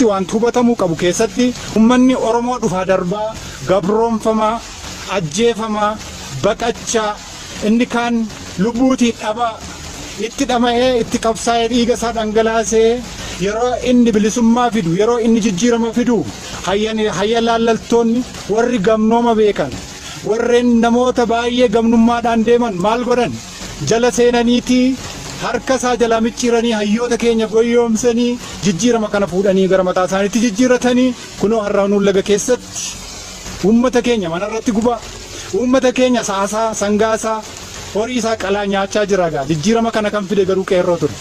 waan hubatamu qabu keessatti ummanni Oromoo dhufaa darbaa gabroonfamaa ajjeefamaa baqachaa inni kaan lubbuutii dhabaa itti dhama'ee itti qabsaa'ee dhiiga isaa dhangalaasee yeroo inni bilisummaa fidu yeroo inni jijjiirama fidu hayya laallaltoonni warri gamnooma beekan warreen namoota baay'ee gamnummaadhaan deeman maal godhan jala seenaniitii harka isaa jala micciiranii hayyoota keenya goyyoomsanii jijjiirama kana fuudhanii gara mataa isaaniitti jijjiiratanii kunoo har'a nuun laga keessatti uummata keenya manarratti gubaa uummata keenya saasaa sangaasaa horii isaa qalaa nyaachaa jira gaa jijjiirama kana kan fide garuu qeerroo ture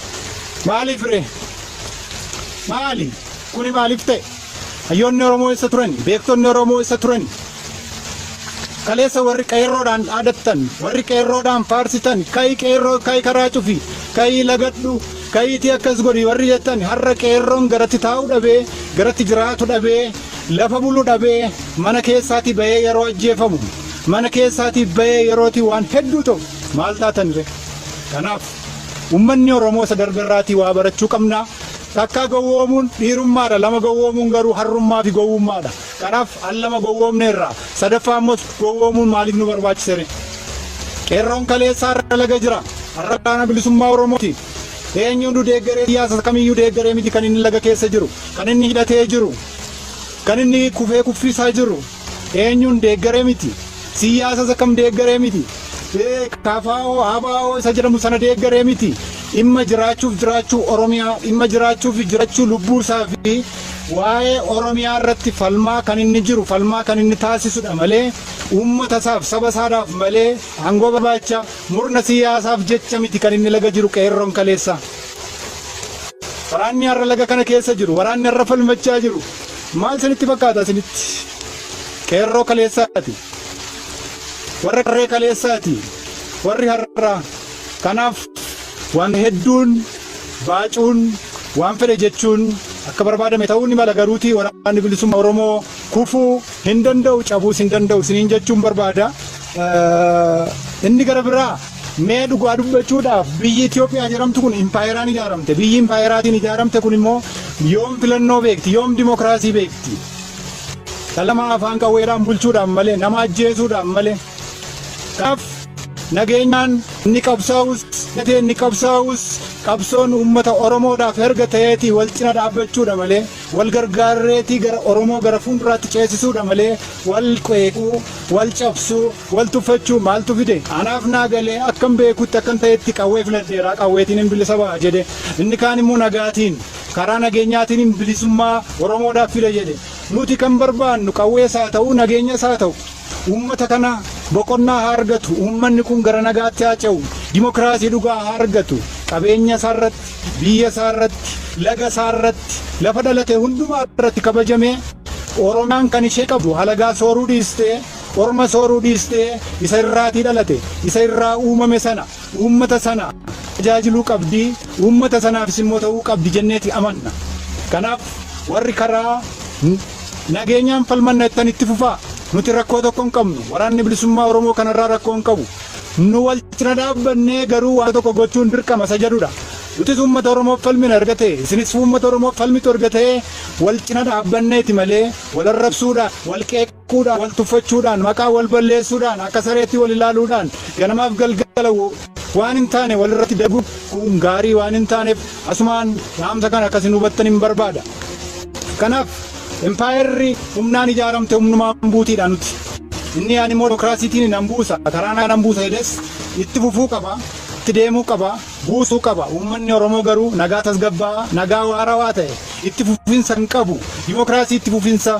maaliif ree maali kuni maaliif ta'e hayyoonni Oromoo isa turan beektonni Oromoo isa turan kaleessa warri qeerroodhaan dhaadattan warri qeerroodhaan faarsitan qeerroo karaa cufi lagadhu kayiitii akkas godhi warri jettan har'a qeerroon garatti taa'u dhabee garatti jiraatu dhabee lafa bulu dhabee mana keessaatii bahee yeroo ajjeefamu mana keessaatii bahee yerootii waan hedduu ta'u maal taatan ree kanaaf ummanni Oromoo isa darberraatii waa barachuu qabna takka gowwoomuun dhiirummaadha lama gowwoomuun garuu harrummaa fi gowwummaadha kanaaf allama gowwoomneerra sadaffaa ammoo gowwoomuun maaliif nu barbaachise ree qeerroon kaleessaa har'a laga jira har'a qaana bilisummaa Oromooti eenyuun deeggaree siyaasa kamiyyuu deeggaree miti kan inni laga keessa jiru kan inni hidhatee jiru kan inni kufee kuffisaa jiru eenyuun deeggaree miti siyaasa kam deeggaree miti kafaa'oo habaa'oo isa jedhamu sana deeggaree miti dhimma jiraachuu Oromiyaa dhimma jiraachuu lubbuu isaa fi waa'ee Oromiyaa irratti falmaa kan inni jiru falmaa kan inni taasisudha malee uummata isaaf saba isaadhaaf malee aangoo barbaacha murna siyaasaaf jecha miti kan inni laga jiru qeerroon kaleessa waraanni har'a laga kana keessa jiru waraanni har'a falmachaa jiru maal isinitti fakkaata isinitti qeerroo kaleessaati warra qarree kaleessaati warri har'a kanaaf waan hedduun baacuun waan fedhe jechuun akka barbaadame ta'uu ni mala garuutii waraanni bilisummaa Oromoo kufuu hin danda'u cabuus hin danda'u isiniin jechuun barbaada inni gara biraa mee dhugaa dubbachuudhaaf biyyi Itoophiyaa jedhamtu kun impaayeraan ijaaramte biyyi impaayeraatiin ijaaramte kun immoo yoom filannoo beekti yoom dimokiraasii beekti kalama afaan qawweedhaan bulchuudhaan malee nama ajjeesuudhaan malee kanaaf nageenyaan ni qabsaa'us qabsoon uummata Oromoodhaaf erga ta'eetii wal cina dhaabbachuudha malee wal gargaarreetii gara Oromoo gara fuulduraatti ceesisuudha malee wal qeequu wal cabsuu wal tuffachuu maaltu fide anaaf naa galee akkam beekutti akkan ta'etti qawwee filadheeraa qawweetiin hin bilisa ba'a jedhe inni kaan immoo nagaatiin karaa nageenyaatiin hin bilisummaa Oromoodhaaf fida jedhe nuti kan barbaannu qawwee isaa ta'uu nageenya isaa ta'u uummata kana boqonnaa haa argatu uummanni kun gara nagaatti haa ce'u dimokiraasii dhugaa haa argatu qabeenya isaarratti biyya isaarratti laga isaarratti lafa dhalate hundumaa irratti kabajamee Oromiyaan kan ishee qabdu halagaa sooruu dhiistee orma sooruu dhiistee isa irraatii dhalate isa irraa uumame sana uummata sana tajaajiluu qabdi uummata sanaafis immoo ta'uu qabdi jenneeti amanna kanaaf warri karaa nageenyaan falmanna ittan itti fufaa nuti rakkoo tokko hin qabnu waraanni bilisummaa Oromoo kanarraa rakkoo hin qabu nu wal cina dhaabbannee garuu waan tokko gochuun dirqama isa jedhudha nutis uummata Oromoof falmina argate isinis uummata Oromoof falmitu argate wal cina dhaabbanneeti malee wal arrabsuudhaan wal qeequudhaan wal tuffachuudhaan maqaa wal balleessuudhaan akka sareetti wal ilaaluudhaan ganamaaf galgala waan hin taane wal irratti daguun kun gaarii waan hin taaneef asumaan dhaamsa kana akkasiin hubattan hin barbaada kanaaf impaayerri humnaan ijaaramte humnumaan buutiidha nuti inni yaani dimokiraasiitiin nan buusa karaa nan buusa jedhes itti fufuu qaba itti deemuu qaba buusuu qaba uummanni Oromoo garuu nagaa tasgabbaa nagaa waarawaa ta'e itti fufinsa hin qabu dimokiraasii itti fufinsa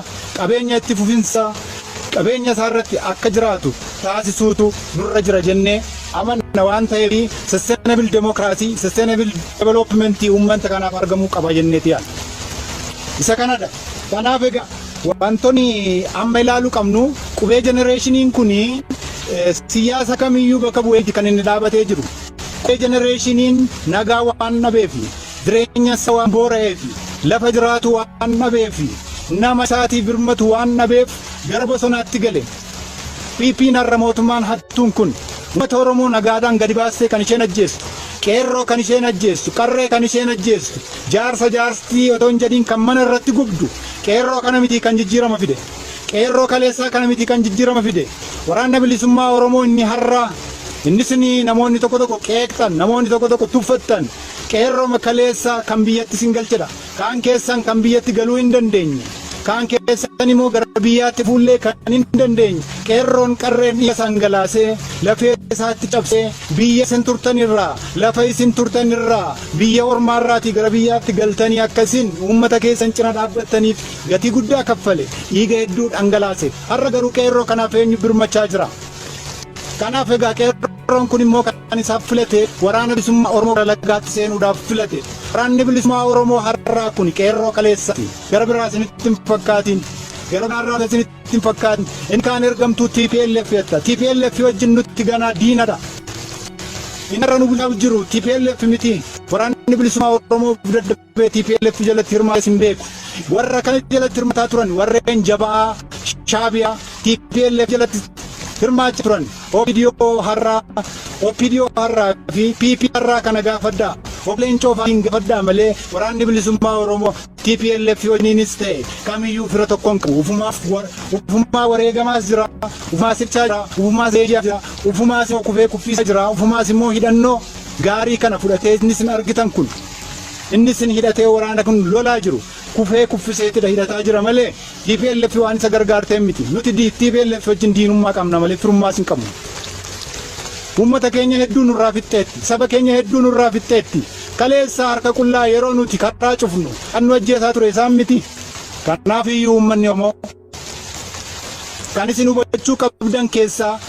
qabeenya isaarratti akka jiraatu taasisuutu nurra jira jennee amanna waan ta'eef sustainable democracy sustainable development uummata kanaaf argamuu qaba jenneeti yaadna isa kanadha kanaaf egaa wantoonni amma ilaaluu qabnu qubee jenereeshiniin kun siyaasa kamiyyuu bakka bu'eeti kan inni dhaabatee jiru qubee jenereeshiniin nagaa waan dhabeef jireenya isaa waan boora'eef lafa jiraatu waan dhabeef nama isaatiif birmatu waan dhabeef gara bosonaatti gale PP'n har'a mootummaan hattuun kun uummata Oromoo nagaadhaan gadi baastee kan isheen ajjeestu qeerroo kan isheen ajjeestu, qarree kan isheen ajjeestu, jaarsa jaarstii otoo hin jedhiin kan mana irratti gubdu, qeerroo kana miti kan jijjiirama fide. Qeerroo kaleessaa kana miti kan jijjiirama fide. Waraana bilisummaa Oromoo inni har'aa, innis namoonni tokko tokko qeeqxan, namoonni tokko tokko tuffattan, qeerroo kaleessaa kan biyyatti sin galchedha. Kaan keessan kan biyyatti galuu hin dandeenye. Kaan keessan immoo gara biyyaatti fuullee kan hin dandeenye. Qeerroon qarreen dhiiga sangalaasee lafee isaatti cabsee biyya isin turtan irraa, lafa isin turtan irraa, biyya ormaarraatii gara biyyaatti galtanii akkasiin uummata keessan cina dhaabbattaniif gatii guddaa kaffale, dhiiga hedduu dhangalaase. Har'a garuu qeerroo kanaaf eenyu birmachaa jira? Kanaaf egaa qeerroon kun immoo kan isaaf filate waraana bilisummaa Oromoo gara lagaatti seenuudhaaf filate. Waraanni bilisummaa Oromoo har'aa kun qeerroo kaleessaati. Gara biraa isinitti hin fakkaatin. Gara biraa isinitti hin fakkaatin. Inni kaan ergamtuu TPLF jetta. TPLF wajjin nutti ganaa diinadha. Inni irra nu bulchaa jiru TPLF miti. Waraanni bilisummaa Oromoo daddarbee TPLF jalatti hirmaate hin beeku. Warra kana jalatti hirmataa turan warreen Jabaa, Shaabiyaa, TPLF jalatti hirmaachaa turan. OPDO har'aa fi PP har'aa kana gaafadhaa. Obleen coofaatiin gaafadhaa malee waraanni bilisummaa Oromoo TPLF wajjinis ta'e kamiyyuu fira tokkoon qabu. Ufumaa wareegamaas jira, ufumaa sirchaa jira, ufumaa seejaa jira, ufumaa immoo kufee kuffiisaa jira, ufumaas immoo hidhannoo gaarii kana fudhatee inni isin argitan kun, inni isin hidhatee waraana kun lolaa jiru. Kufee kuffiseetidha hidhataa jira malee TPLF waan isa gargaartee miti. Nuti TPLF wajjin diinummaa qabna malee firummaas hin qabnu. Uummata keenya hedduu nurraa fixxeetti, saba keenya hedduu nurraa fixxeetti. Kaleessa harka qullaa yeroo nuti karaa cufnu kan nu ajjeesaa ture isaan miti. Kanaaf iyyuu uummanni Oromoo kan isin hubachuu qabdan keessaa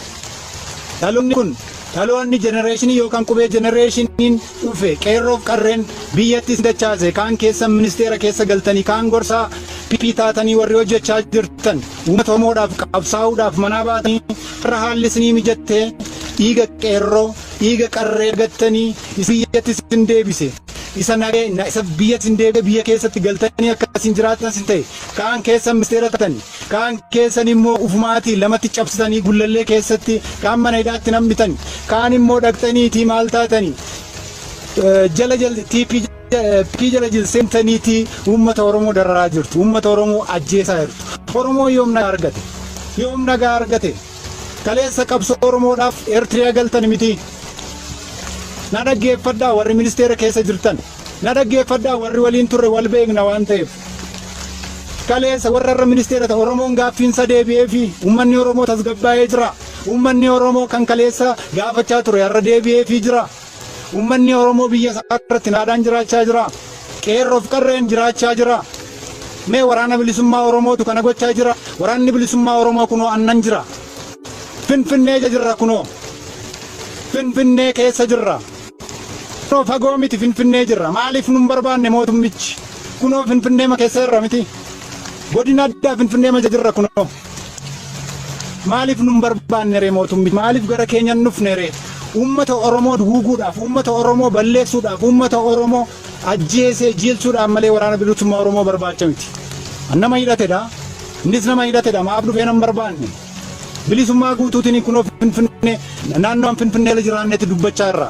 dhaloonni kun dhaloonni jenereeshinii yookaan qubee jenereeshiniin dhufe qeerroof qarreen biyyatti isin dachaase kaan keessa ministeera keessa galtanii kaan gorsaa PP taatanii warri hojjechaa jirtan uummata Oromoodhaaf qabsaa'uudhaaf manaa baatanii irra haalli isinii mijattee dhiiga qeerroo dhiiga qarree gattanii biyyatti isin deebise. Isa nagee isa biyyatti isin deebise biyya keessatti galtanii akkasiin jiraatan isin ta'e kaan keessa ministeera taatanii kaan keessan immoo ufumaatii lamatti cabsitanii gullallee keessatti kaan mana hidhaatti nambitan kaan immoo dhaqxaniitii maal taatanii jala TP jala jilseentaniitii uummata Oromoo dararaa jirtu, uummata Oromoo ajjeesaa jirtu. Oromoo yoom nagaa argate kaleessa qabsoo Oromoodhaaf Eertiriyaa galtan miti. Na dhaggeeffadhaa warri ministeera keessa jirtan, na dhaggeeffadhaa warri waliin turre wal beekna waan ta'eef. Kaleessa warra ministeera Oromoon gaaffiinsa deebi'ee fi uummanni Oromoo tasgabbaa'ee jira. Uummanni Oromoo kan kaleessa gaafachaa ture har'a deebi'ee fi jira. Uummanni Oromoo biyya isaa irratti naadhaan jiraachaa jira. Qeerroof qarreen jiraachaa jira. Mee waraana bilisummaa Oromootu kana gochaa jira. Waraanni bilisummaa Oromoo kunoo annan jira. Finfinnee jirra kunoo. Finfinnee keessa jirra. Kunoo fagoo miti Finfinnee jirra. Maaliif nun barbaanne mootummichi? Kunoo Finfinnee keessa jirra miti. Godina addaa Finfinnee jirra kunoo. Maaliif nun barbaanne ree mootummichi? Maaliif gara keenya dhufne ree? Uummata Oromoo duuguudhaaf, uummata Oromoo balleessuudhaaf, uummata Oromoo ajjeesee jiilsuudhaaf malee waraana bilisummaa Oromoo barbaacha miti. Nama hidhatedha. Innis nama hidhatedha. Maaf dhufee nan barbaanne? Bilisummaa guutuutiin kunoo Finfinnee naannoon Finfinnee jiraannetti dubbachaa irra.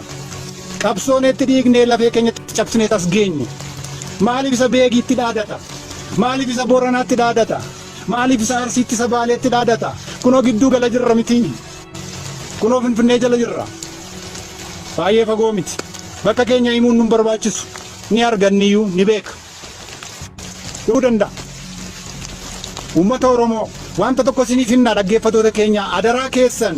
Qabsoonetti dhiignee lafee keenyatti cabsinee tas geenye. Maaliif isa Beegiitti dhaadata? Maaliif isa Booranaatti dhaadata? Maaliif isa Arsiitti isa Baaleetti dhaadata? Kunoo gidduu gala jirra miti. Kunoo Finfinnee jala jirra. Baay'ee fagoo miti. Bakka keenya himuun nun barbaachisu. Ni arganniyyuu ni beeka. Dhuu danda'a. Uummata Oromoo wanta tokko isiniif himna dhaggeeffatoota keenya adaraa keessan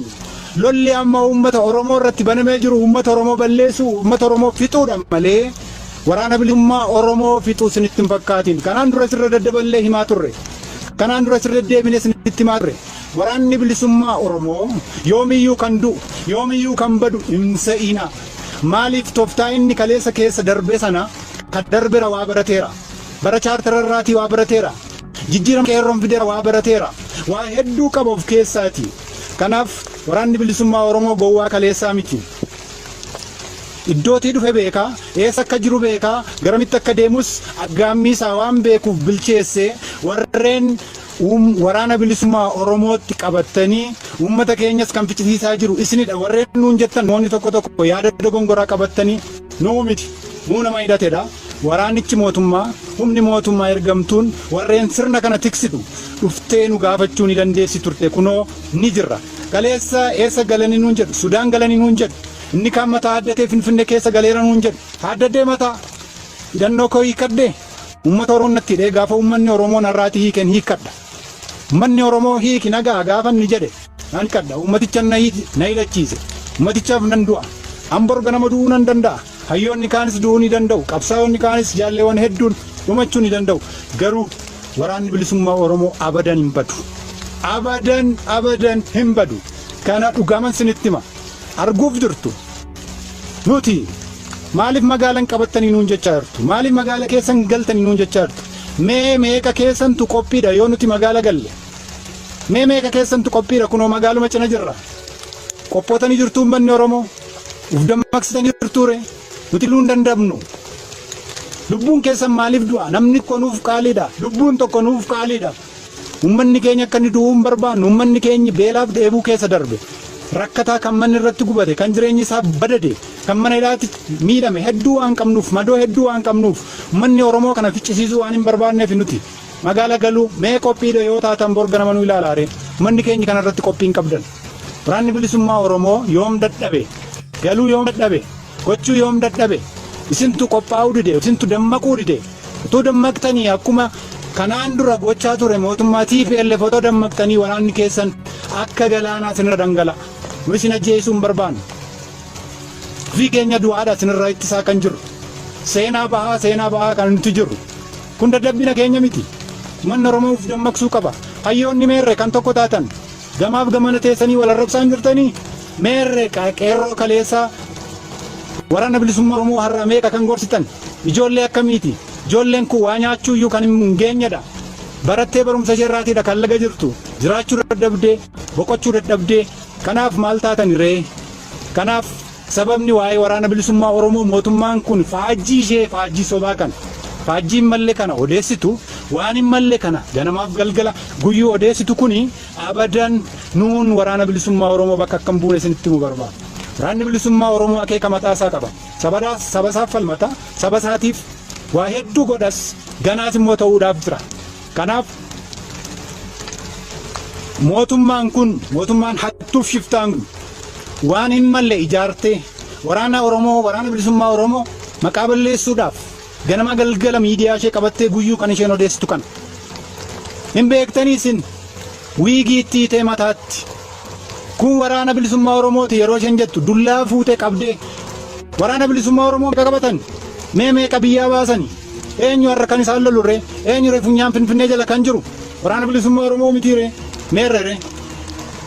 lolli amma uummata Oromoo irratti banamee jiru uummata Oromoo balleessu uummata Oromoo fixuudha malee waraana bilisummaa Oromoo fixuu isinitti hin fakkaatin. Kanaan dura sirra daddaballee himaa turre. Kanaan dura sirra deebinee isinitti himaa turre. Waraanni bilisummaa Oromoo yoomiyyuu kan du'u yoomiyyuu kan badu hin se'ina. Maaliif tooftaa inni kaleessa keessa darbee sana kan darbera waa barateera. Bara chaartararraatii waa barateera. Jijjiirama qeerroon fideera waa barateera. Waa hedduu qaba of keessaati. Kanaaf waraanni bilisummaa Oromoo gowwaa kaleessaa miti. Iddootii dhufe beekaa, eessa akka jiru beekaa, garamitti akka deemus aggaammii isaa waan beekuuf bilcheessee warreen waraana bilisummaa Oromootti qabattanii uummata keenyas kan ficcisiisaa jiru isinidha. Warreen nuun jettan namoonni tokko tokko yaada dogongoraa qabattanii nuu miti. Nuu nama hidhatedha. Waraanichi mootummaa, humni mootummaa ergamtuun warreen sirna kana tiksitu dhuftee nu gaafachuu ni dandeessi turte. Kunoo ni jirra. Kaleessa eessa galanii nuun jedhu, Sudaan galanii nuun jedhu. Inni kaan mataa addatee Finfinnee keessa galeera nuun jedhu. Haaddatee mataa hidhannoo koo hiikadhee uummata Oromoo natti hidhee gaafa uummanni Oromoo narraati hiiken hiikadha. Uummanni Oromoo hiiki nagaa gaafa inni jedhe nan hiikadha. Uummaticha na hidhachiise. Uummatichaaf nan du'a. Hamborga nama du'uu nan danda'a. Hayyoonni kaanis du'uu ni danda'u. Qabsaa'onni kaanis jaalleewwan hedduun dhumachuu ni danda'u. Garuu waraanni bilisummaa Oromoo abadan hin badu. Abadan hin badu. Kana dhugaman sinitti hima. Arguuf jirtu. Nuti maaliif magaalaan qabattanii nuun jechaa jirtu? Maaliif magaala keessan galtanii nuun jechaa jirtu? Mee meeqa keessantu qophiidha yoo nuti magaala galle? Mee meeqa keessantu qophiidha kunoo magaaluma cina jirra? Qophootanii jirtu uummanni Oromoo? Uf dammaqsitanii jirtuure? Nuti luun dandabnu. Lubbuun keessan maaliif du'a? Namni tokko nuuf qaaliidha. Lubbuun tokko nuuf qaaliidha. Uummanni keenya akka inni du'uu hin barbaannu. Uummanni keenya beelaaf dheebuu keessa darbe. Rakkataa kan manni irratti gubate, kan jireenyi isaa badade, kan mana hidhaatti miidhame hedduu waan qabnuuf, madoo hedduu waan qabnuuf, uummanni Oromoo kana ficcisiisuu waan hin barbaanneef nuti magaala galuu mee qophiidha yoo taatan borga nama nu ilaalaare. Uummanni keenya kana irratti qophii hin qabdan. Waraanni bilisummaa Oromoo yoom dadhabe? Galuu yoom dadhabe? Gochuu yoom dadhabe? Isintu qophaa'uu dide, isintu dammaquu dide. Utuu dammaqtanii akkuma kanaan dura gochaa ture mootummaa TPLF otoo dammaqtanii waraanni keessan akka galaanaa sinirra dhangala'a. Nu isin ajjeesuu hin barbaannu. Ofii keenya du'aadha sinirraa ittisaa kan jirru. Seenaa bahaa kan nuti jirru. Kun dadhabbina keenya miti. Uummanni Oromoo of dammaqsuu qaba. Hayyoonni meerre kan tokko taatan gamaaf gamana teessanii wal arrabsaa jirtanii meerre qeerroo kaleessaa waraana bilisummaa Oromoo har'a meeqa kan gorsitan ijoollee akkamiiti? Ijoolleen kun waa nyaachuu iyyuu kan hin geenyedha. Barattee barumsa isheerraatiidha kan laga jirtu. Jiraachuu dadhabdee, boqochuu dadhabdee. Kanaaf maal taatan ree? Kanaaf sababni waa'ee waraana bilisummaa Oromoo mootummaan kun faajjii ishee faajjii sobaa kana. Faajjii mallee kana odeessitu waan hin malle kana ganamaaf galgala guyyuu odeessitu kuni abadan nuun waraana bilisummaa Oromoo bakka akkam buune isinitti mu barbaada. Waraanni bilisummaa Oromoo akeeka mataa isaa qaba. Saba isaaf falmata, saba isaatiif waa hedduu godhas ganaas immoo ta'uudhaaf jira. Kanaaf mootummaan hattuuf shiftaan kun waan hin malle ijaartee waraana bilisummaa Oromoo maqaa balleessuudhaaf ganama galgala miidiyaa ishee qabattee guyyuu kan isheen odeessitu kana. Hin beektanii isin wiigiitti hiitee mataatti. Kun waraana bilisummaa Oromooti yeroo isheen jettu dullaa fuutee qabdee waraana bilisummaa Oromoo qabatan meeqa biyyaa baasanii eenyu har'a kan isaan lolurree eenyu funyaan Finfinnee jala kan jiru waraana bilisummaa Oromoo mitiiree meerrere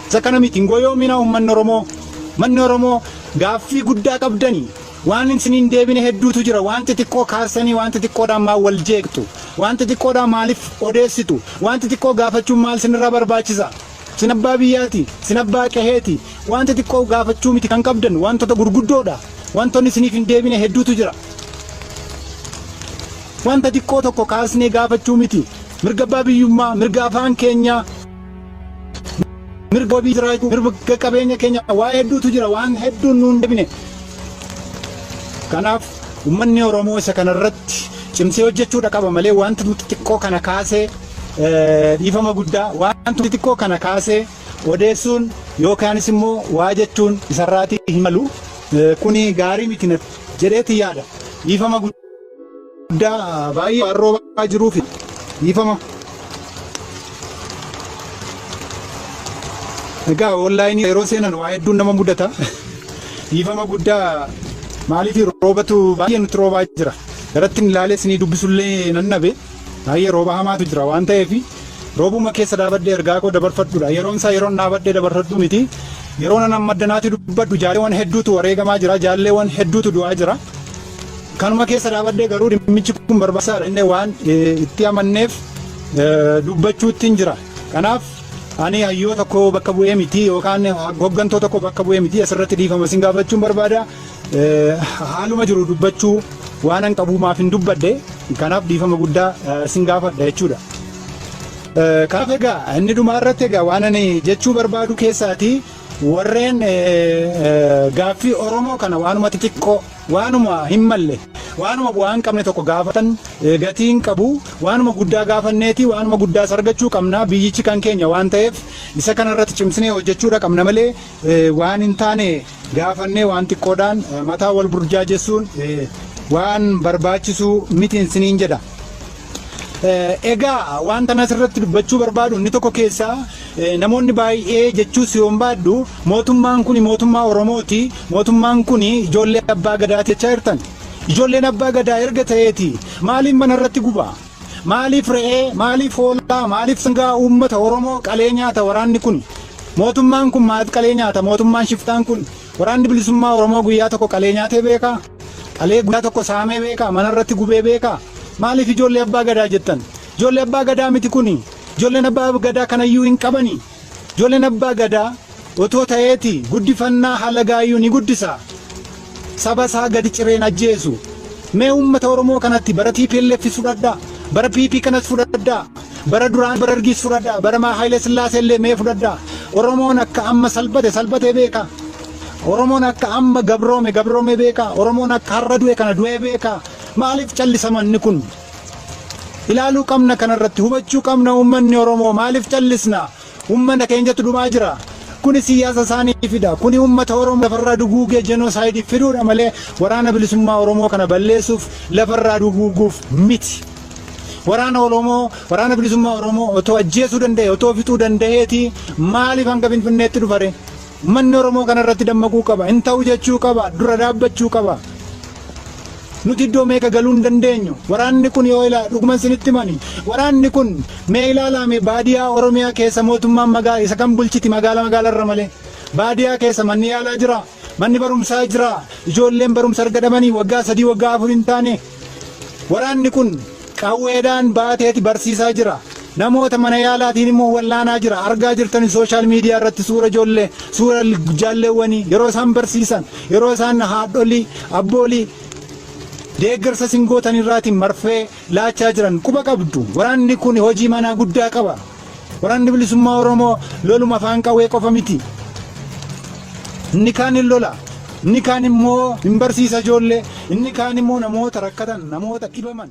isa kana miti ngoyoomina uummanni Oromoo gaaffii guddaa qabdanii waan isiniin deebine hedduutu jira. Wanti xiqqoo kaarsanii wanti xiqqoodhaan maal wal jeeqtu wanti xiqqoodhaan maaliif odeessitu wanti xiqqoo gaafachuun maal sinirraa barbaachisa? Sin abbaa biyyaati, sin abbaa qaheeti. Wanti xiqqoo gaafachuu miti kan qabdan wantoota gurguddoodha. Wantoonni isiniif hin deebine hedduutu jira. Wanta xiqqoo tokko kaasnee gaafachuu miti. Mirga abbaa biyyummaa, mirga afaan keenyaa, mirga wabii jiraachuu, mirga qabeenya keenya waa hedduutu jira. Waan hedduun nuun deebine. Kanaaf uummanni Oromoo isa kanarratti cimsee hojjechuudha qaba malee wanta xiqqoo kana kaasee dhiifama guddaa wanti xiqqoo kana kaasee odeessuun yookaanis immoo waa jechuun isarraatii hin malu. Kuni gaarii miti jedheeti yaada. Dhiifama guddaa baay'ee waan roobaa jiruuf dhiifama. Egaa onlaayinii yeroo seenan waa hedduun nama mudata. Dhiifama guddaa maaliif roobatu baay'ee nutti roobaa jira. Garatti ilaalee isinii dubbisullee nan nabe. Baay'ee rooba hamaatu jira waan ta'eef roobuma keessa dhaabadhee ergaa koo dabarfadhuudha. Yeroon isaa yeroon dhaabadhee dabarfadhu miti. Yeroo nan ammadaanaatti dubbadhu jaalleewwan hedduutu wareegamaa jira. Jaalleewwan hedduutu du'aa jira. Kanuma keessa dhaabadhee garuu dhimmichi kun barbaachisaadha. Inni waan itti amanneef dubbachuutti hin jira. Kanaaf ani hayyoo tokko bakka bu'ee miti yookaan hoggantoo tokko bakka bu'ee miti asirratti dhiifama sin gaafachuun barbaada. Haaluma jiru dubbachuu waan an qabu maaf hin dubbadde kanaaf dhiifama guddaa sin gaafadha jechuudha. Kaaf egaa inni dhumaa irratti egaa waan ani jechuu barbaadu keessaati warreen gaaffii Oromoo kana waanuma xixiqqoo waanuma hin malle waanuma bu'aa hin qabne tokko gaafatan gatii hin qabu waanuma guddaa gaafanneeti waanuma guddaa argachuu qabna biyyichi kan keenya waan ta'eef isa kana irratti cimsinee hojjechuudha qabna malee waan hin taane gaafannee waan xiqqoodhaan mataa wal burjaajessuun waan barbaachisu mitiin siniin jedha. Egaa wanta asirratti dubbachuu barbaadu inni tokko keessaa namoonni baay'ee jechuu si barbaadu mootummaan kun mootummaa Oromooti mootummaan kun ijoollee abbaa gadaati jechaa jirtan. Ijoolleen abbaa gadaa erga ta'eeti maaliif mana irratti gubaa maaliif re'ee maaliif hoolaa maaliif sangaa uummata Oromoo qalee nyaata waraanni kun mootummaan kun maal qalee nyaata mootummaan shiftaan kun waraanni bilisummaa Oromoo guyyaa tokko qalee nyaatee beekaa qalee guyyaa tokko saamee beekaa mana irratti gubee beekaa. Maaliif ijoollee abbaa gadaa jettan? Ijoollee abbaa gadaa miti kuni. Ijoolleen abbaa gadaa kanayyuu hin qabani. Ijoolleen abbaa gadaa otoo ta'eeti guddifannaa haala gaayyuu ni guddisa. Saba isaa gadi cireen ajjeesu. Mee uummata Oromoo kanatti bara TPLF fudhadhaa. Bara PP kanas fudhadhaa. Bara duraan bara Dargiis fudhadhaa. Bara Haayile Sillaasee illee mee fudhadhaa. Oromoon akka amma salphatee beeka. Oromoon akka amma gabroome beeka. Oromoon akka har'a du'e kana du'ee beeka. Maaliif callisamanni kun? Ilaaluu qabna kanarratti hubachuu qabna uummanni Oromoo maaliif callisna? Uummanni keenyatu dhumaa jira. Kuni siyaasa isaanii fida. Kuni uummata Oromoo lafarraa duguugee jenoosaayidii fiduudha malee waraana bilisummaa Oromoo kana balleessuuf lafarraa duguuguuf miti. Waraana bilisummaa Oromoo otoo ajjeesuu danda'e otoo fixuu danda'eeti maaliif hanga Finfinneetti dhufare? Uummanni Oromoo kanarratti dammaquu qaba. Hin ta'u jechuu qaba. Dura dhaabbachuu qaba. Nuti iddoo meeqa galuu hin dandeenyu. Waraanni kun yoo ilaa dhuguma isinitti himani. Waraanni kun mee ilaalame baadiyaa Oromiyaa keessa mootummaan magaalaa isa kan bulchiti magaalarra malee. Baadiyaa keessa manni yaalaa jira. Manni barumsaa jira. Ijoolleen barumsa argatanii waggaa 3 waggaa 4 hin taane. Waraanni kun qawweedhaan baateeti barsiisaa jira. Namoota mana yaalaatiin immoo wallaanaa jira. Argaa jirtani sooshaal miidiyaa irratti suura ijoollee, suura jaalleewwanii yeroo isaan barsiisan, yeroo isaan haadholii, abboolii deeggarsa singootan irraatiin marfee laachaa jiran quba qabdu. Waraanni kun hojii manaa guddaa qaba. Waraanni bilisummaa Oromoo loluma afaan qawwee qofa miti. Inni kaan hin lola. Inni kaan immoo hin barsiisa ijoollee. Inni kaan immoo namoota rakkatan, namoota dhibaman.